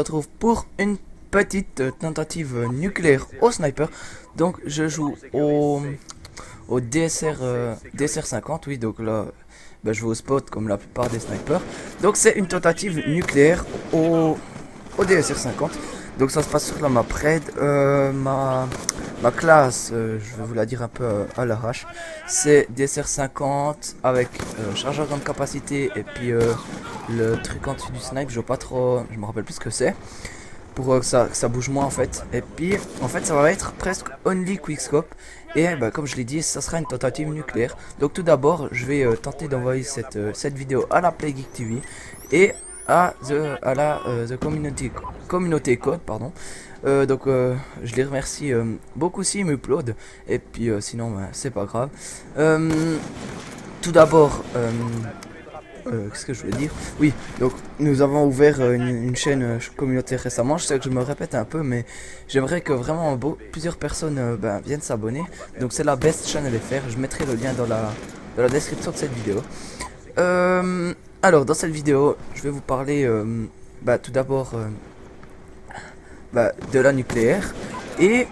retrouve pour une petite tentative nucléaire au sniper. Donc je joue au DSR 50, oui, donc là je vais au spot comme la plupart des snipers. Donc c'est une tentative nucléaire au DSR 50. Donc ça se passe sur la map raid. Ma classe, je vais vous la dire un peu à l'arrache. C'est DSR 50 avec chargeur grande capacité et puis le truc en dessus du snipe. Je vois pas trop, je me rappelle plus ce que c'est. Pour que ça bouge moins en fait. Et puis en fait ça va être presque only quickscope. Et comme je l'ai dit, ça sera une tentative nucléaire. Donc tout d'abord je vais tenter d'envoyer cette vidéo à la Play Geek TV et à The Communauté Code, pardon. Je les remercie beaucoup s'ils m'uploadent. Et puis sinon c'est pas grave. Tout d'abord qu'est-ce que je voulais dire? Oui, donc nous avons ouvert une chaîne communautaire récemment. Je sais que je me répète un peu, mais j'aimerais que vraiment plusieurs personnes viennent s'abonner. Donc c'est la Best Channel FR. Je mettrai le lien dans la description de cette vidéo. Alors dans cette vidéo, je vais vous parler tout d'abord de la nucléaire et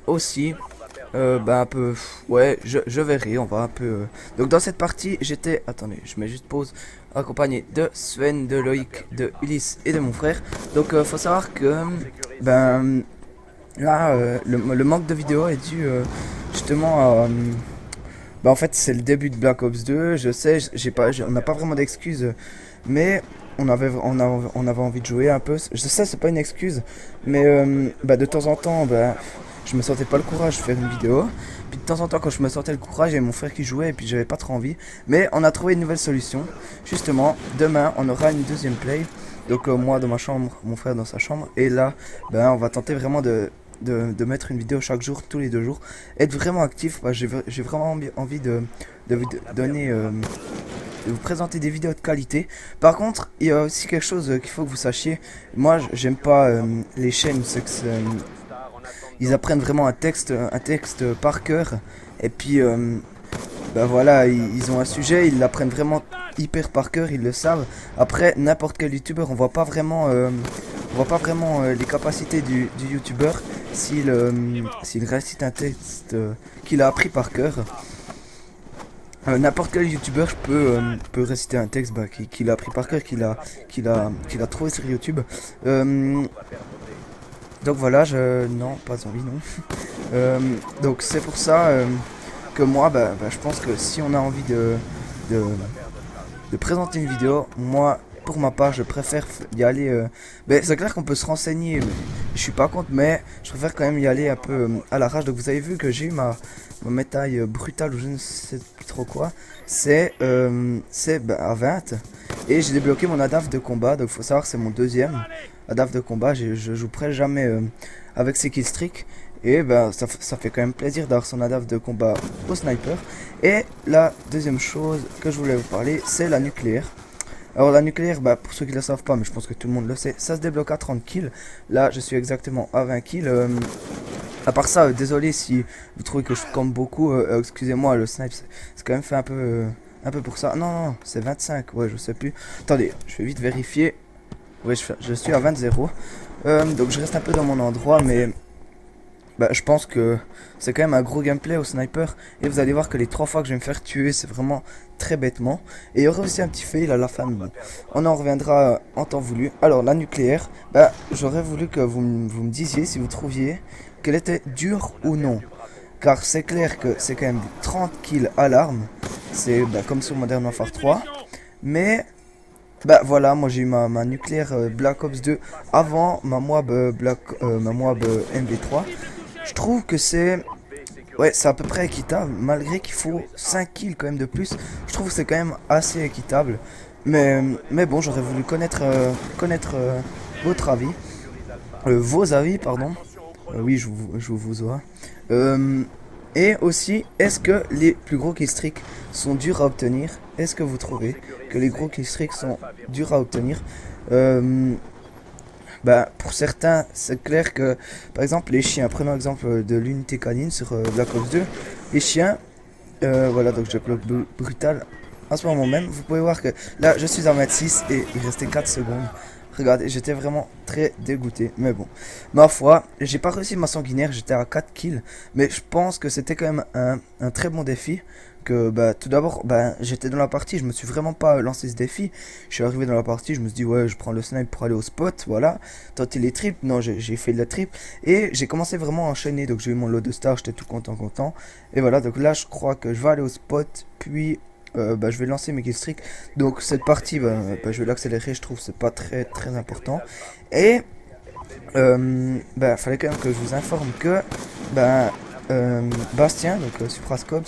aussi un peu, ouais, je verrai, on va un peu. Donc dans cette partie, j'étais, attendez, je mets juste pause, accompagné de Sven, de Loïc, de Ulysse et de mon frère. Donc faut savoir que, le manque de vidéos est dû justement à, en fait c'est le début de Black Ops 2, je sais, on n'a pas vraiment d'excuses, mais on avait envie de jouer un peu. Je sais, c'est pas une excuse, mais de temps en temps, je me sentais pas le courage de faire une vidéo. Puis de temps en temps, quand je me sentais le courage, il y avait mon frère qui jouait et puis j'avais pas trop envie. Mais on a trouvé une nouvelle solution. Justement, demain, on aura une deuxième play. Donc moi dans ma chambre, mon frère dans sa chambre. Et là, on va tenter vraiment de mettre une vidéo chaque jour, tous les 2 jours. Être vraiment actif. J'ai vraiment envie de vous donner... de vous présenter des vidéos de qualité. Par contre, il y a aussi quelque chose qu'il faut que vous sachiez. Moi, j'aime pas les chaînes, c'est que ils apprennent vraiment un texte par cœur. Et puis, voilà, ils ont un sujet, ils l'apprennent vraiment hyper par cœur, ils le savent. Après, n'importe quel youtubeur, on voit pas vraiment les capacités du youtubeur s'il récite un texte qu'il a appris par cœur. N'importe quel youtubeur peut réciter un texte qu'il a appris par cœur, qu'il a trouvé sur YouTube. Donc voilà, non, pas envie, non. Donc c'est pour ça que moi, je pense que si on a envie de présenter une vidéo, moi, pour ma part, je préfère y aller. C'est clair qu'on peut se renseigner, mais je suis pas contre, mais je préfère quand même y aller un peu à l'arrache. Donc vous avez vu que j'ai eu ma médaille brutale ou je ne sais plus trop quoi. C'est à 20 et j'ai débloqué mon ADAF de combat. Donc faut savoir que c'est mon deuxième ADAF de combat. Je joue presque jamais avec ces killstreaks. Et ça fait quand même plaisir d'avoir son ADAF de combat au sniper. Et la deuxième chose que je voulais vous parler, c'est la nucléaire. Alors la nucléaire, pour ceux qui ne le savent pas, mais je pense que tout le monde le sait, ça se débloque à 30 kills. Là, je suis exactement à 20 kills. À part ça, désolé si vous trouvez que je campe beaucoup. Excusez-moi, le snipe, c'est quand même fait un peu pour ça. Non, c'est 25, ouais, je sais plus. Attendez, je vais vite vérifier. Oui, je suis à 20-0. Donc je reste un peu dans mon endroit, mais... je pense que c'est quand même un gros gameplay au sniper. Et vous allez voir que les 3 fois que je vais me faire tuer, c'est vraiment très bêtement. Et il y aura aussi un petit fail à la fin. On en reviendra en temps voulu. Alors la nucléaire, j'aurais voulu que vous me disiez si vous trouviez qu'elle était dure ou non. Car c'est clair que c'est quand même 30 kills à l'arme. C'est comme sur Modern Warfare 3. Mais... voilà, moi j'ai eu ma nucléaire Black Ops 2 avant ma Moab MV3. Je trouve que c'est à peu près équitable, malgré qu'il faut 5 kills quand même de plus. Je trouve que c'est quand même assez équitable. Mais bon, j'aurais voulu connaître votre avis. Vos avis, pardon. Oui, je vous vois. Et aussi, est-ce que les plus gros killstreaks sont durs à obtenir? Est-ce que vous trouvez que les gros killstreaks sont durs à obtenir? Pour certains, c'est clair que, par exemple, les chiens, prenons l'exemple de l'unité canine sur Black Ops 2. Les chiens, voilà, donc je bloque brutal. En ce moment même, vous pouvez voir que là, je suis à 26 et il restait 4 secondes Regardez, j'étais vraiment très dégoûté. Mais bon, ma foi, j'ai pas réussi ma sanguinaire, j'étais à 4 kills. Mais je pense que c'était quand même un très bon défi. Que bah, tout d'abord, bah, j'étais dans la partie, je me suis vraiment pas lancé ce défi. Je suis arrivé dans la partie, je me suis dit, ouais, je prends le snipe pour aller au spot, voilà. Tenter les triples, non, j'ai fait de la triple. Et j'ai commencé vraiment à enchaîner, donc j'ai eu mon lot de stars, j'étais tout content. Et voilà, donc là, je crois que je vais aller au spot, puis bah, je vais lancer mes killstreaks. Donc cette partie, je vais l'accélérer, je trouve c'est pas très important. Et bah, fallait quand même que je vous informe que bah, Bastien, donc Suprascopes,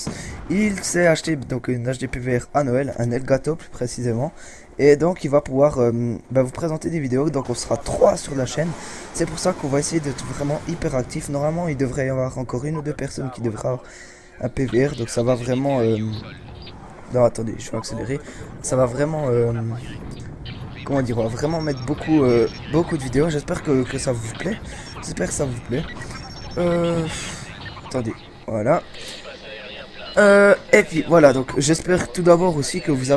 il s'est acheté donc une HD PVR à Noël, un Elgato plus précisément. Et donc il va pouvoir bah, vous présenter des vidéos, donc on sera 3 sur la chaîne. C'est pour ça qu'on va essayer d'être vraiment hyper actif. Normalement il devrait y avoir encore une ou deux personnes qui devraient avoir un PVR, donc ça va vraiment... Non attendez, je vais accélérer. Ça va vraiment... comment dire, on va vraiment mettre beaucoup de vidéos. J'espère que ça vous plaît. J'espère que ça vous plaît. Attendez, voilà. Et puis voilà, donc j'espère tout d'abord aussi que vous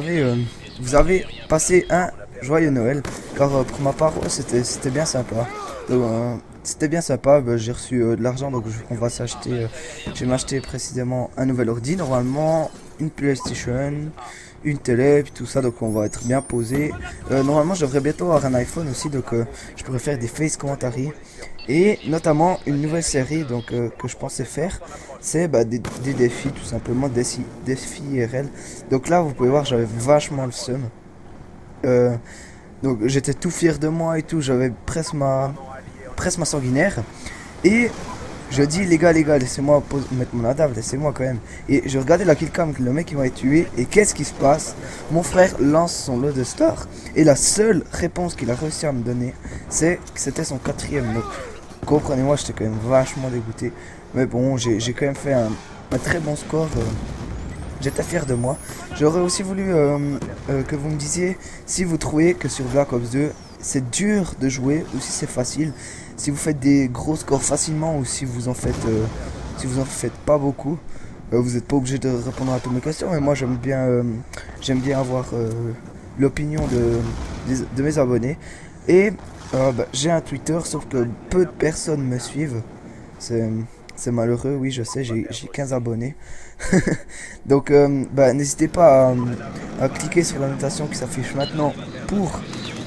avez passé un joyeux Noël. Car pour ma part, ouais, c'était bien sympa. Donc, c'était bien sympa, bah, j'ai reçu de l'argent, donc on va s'acheter, je vais m'acheter précisément un nouvel ordi, normalement une PlayStation, une télé, puis tout ça, donc on va être bien posé. Normalement je devrais bientôt avoir un iPhone aussi, donc je pourrais faire des face commentary. Et notamment une nouvelle série donc que je pensais faire, c'est bah, des défis, tout simplement, défis IRL. Donc là vous pouvez voir, j'avais vachement le seum. Donc j'étais tout fier de moi et tout, j'avais presque ma sanguinaire. Et je dis les gars, laissez-moi mettre mon ADAV, laissez-moi quand même. Et je regardais la killcam, le mec il m'avait tué. Et qu'est-ce qui se passe? Mon frère lance son lot de stars. Et la seule réponse qu'il a réussi à me donner, c'est que c'était son 4ème. Donc comprenez-moi, j'étais quand même vachement dégoûté. Mais bon, j'ai quand même fait un très bon score. J'étais fier de moi. J'aurais aussi voulu que vous me disiez si vous trouvez que sur Black Ops 2 c'est dur de jouer ou si c'est facile. Si vous faites des gros scores facilement ou si vous en faites pas beaucoup. Vous n'êtes pas obligé de répondre à toutes mes questions, mais moi j'aime bien avoir l'opinion de mes abonnés. Et bah, j'ai un Twitter, sauf que peu de personnes me suivent. C'est malheureux, oui, je sais, j'ai 15 abonnés. Donc, bah, n'hésitez pas à cliquer sur la notation qui s'affiche maintenant pour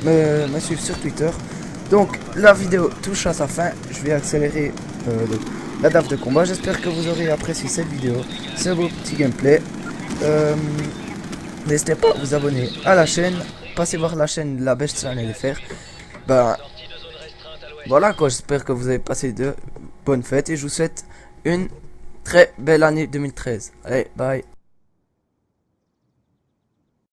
me suivre sur Twitter. Donc, la vidéo touche à sa fin. Je vais accélérer la DAF de combat. J'espère que vous aurez apprécié cette vidéo, ce beau petit gameplay. N'hésitez pas à vous abonner à la chaîne. Passez voir la chaîne de la Best Channel FR. Bah, voilà quoi, j'espère que vous avez passé de bonnes fêtes et je vous souhaite une très belle année 2013. Allez, bye.